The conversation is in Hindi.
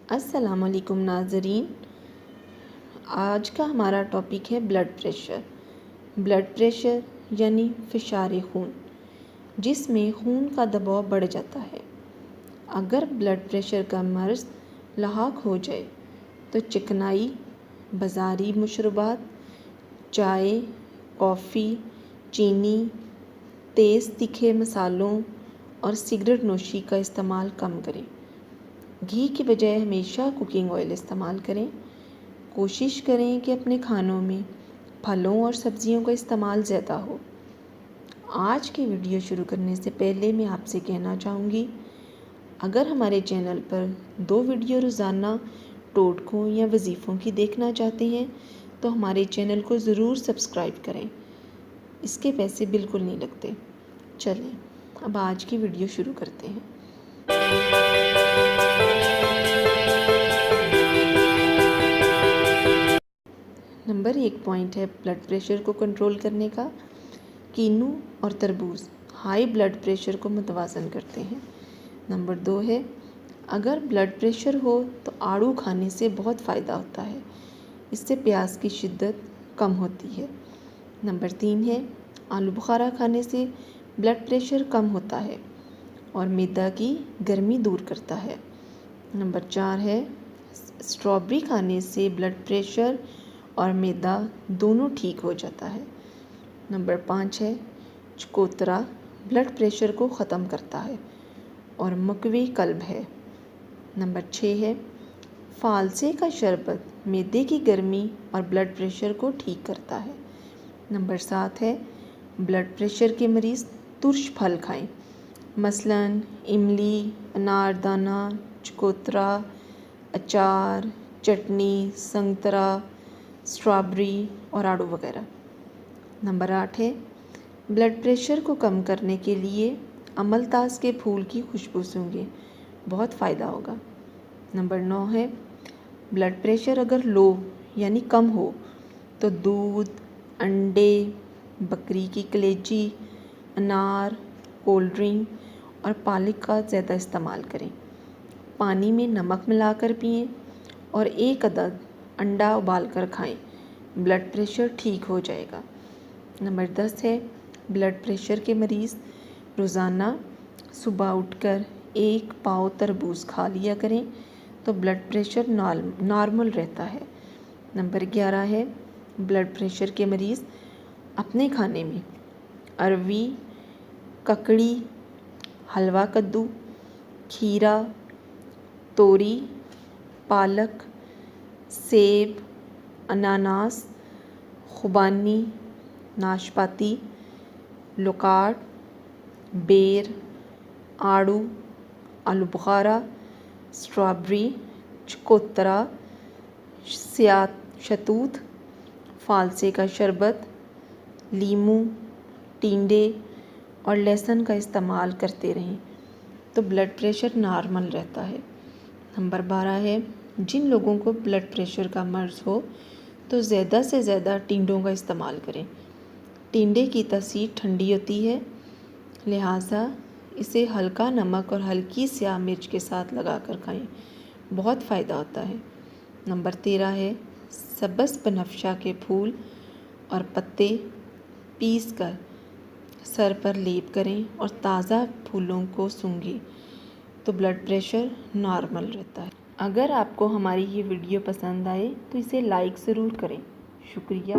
अस्सलामुअलैकुम नाज़रीन। आज का हमारा टॉपिक है ब्लड प्रेशर। ब्लड प्रेशर यानी फिशार खून, जिसमें खून का दबाव बढ़ जाता है। अगर ब्लड प्रेशर का मर्ज़ लाहक हो जाए तो चिकनाई, बाज़ारी मशरूबात, चाय, कॉफ़ी, चीनी, तेज़ तीखे मसालों और सिगरेट नोशी का इस्तेमाल कम करें। घी की बजाय हमेशा कुकिंग ऑयल इस्तेमाल करें। कोशिश करें कि अपने खानों में फलों और सब्जियों का इस्तेमाल ज़्यादा हो। आज की वीडियो शुरू करने से पहले मैं आपसे कहना चाहूँगी, अगर हमारे चैनल पर 2 वीडियो रोज़ाना टोटकों या वजीफ़ों की देखना चाहते हैं तो हमारे चैनल को ज़रूर सब्सक्राइब करें। इसके पैसे बिल्कुल नहीं लगते। चलें अब आज की वीडियो शुरू करते हैं। नंबर 1 पॉइंट है ब्लड प्रेशर को कंट्रोल करने का। कीनू और तरबूज हाई ब्लड प्रेशर को मुतवाज़न करते हैं। नंबर 2 है, अगर ब्लड प्रेशर हो तो आड़ू खाने से बहुत फ़ायदा होता है। इससे प्यास की शिद्दत कम होती है। नंबर 3 है, आलू बुखारा खाने से ब्लड प्रेशर कम होता है और मैदा की गर्मी दूर करता है। नंबर 4 है, स्ट्रॉबेरी खाने से ब्लड प्रेशर और मैदा दोनों ठीक हो जाता है। नंबर 5 है, चकोतरा ब्लड प्रेशर को ख़त्म करता है और मकवी कल्ब है। नंबर 6 है, फालसे का शरबत मैदे की गर्मी और ब्लड प्रेशर को ठीक करता है। नंबर 7 है, ब्लड प्रेशर के मरीज़ तुर्श फल खाएं, मसलन इमली, अनारदाना, चकोतरा, अचार, चटनी, संतरा, स्ट्रॉबेरी और आड़ू वगैरह। नंबर 8 है, ब्लड प्रेशर को कम करने के लिए अमलतास के फूल की खुशबू सूंघें, बहुत फ़ायदा होगा। नंबर 9 है, ब्लड प्रेशर अगर लो यानी कम हो तो दूध, अंडे, बकरी की कलेजी, अनार, कोल्ड ड्रिंक और पालक का ज़्यादा इस्तेमाल करें। पानी में नमक मिलाकर पिएं और 1 अदद अंडा उबाल कर खाएं, ब्लड प्रेशर ठीक हो जाएगा। नंबर 10 है, ब्लड प्रेशर के मरीज़ रोज़ाना सुबह उठकर 1 पाव तरबूज खा लिया करें तो ब्लड प्रेशर नॉर्मल रहता है। नंबर 11 है, ब्लड प्रेशर के मरीज़ अपने खाने में अरवी, ककड़ी, हलवा कद्दू, खीरा, तोरी, पालक, सेब, अनानास, खुबानी, नाशपाती, लोकाट, बेर, आड़ू, आलू बुखारा, स्ट्रॉबेरी, चकोतरा, शहतूत, फालसे का शरबत, लीमू, टिंडे और लहसुन का इस्तेमाल करते रहें तो ब्लड प्रेशर नॉर्मल रहता है। नंबर 12 है, जिन लोगों को ब्लड प्रेशर का मर्ज़ हो तो ज़्यादा से ज़्यादा टिंडों का इस्तेमाल करें। टिंडे की तासीर ठंडी होती है, लिहाजा इसे हल्का नमक और हल्की स्याह मिर्च के साथ लगाकर खाएं, बहुत फ़ायदा होता है। नंबर 13 है, सब्ज़ बनफशा के फूल और पत्ते पीस कर सर पर लेप करें और ताज़ा फूलों को सूंघें तो ब्लड प्रेशर नॉर्मल रहता है। अगर आपको हमारी ये वीडियो पसंद आए तो इसे लाइक ज़रूर करें। शुक्रिया।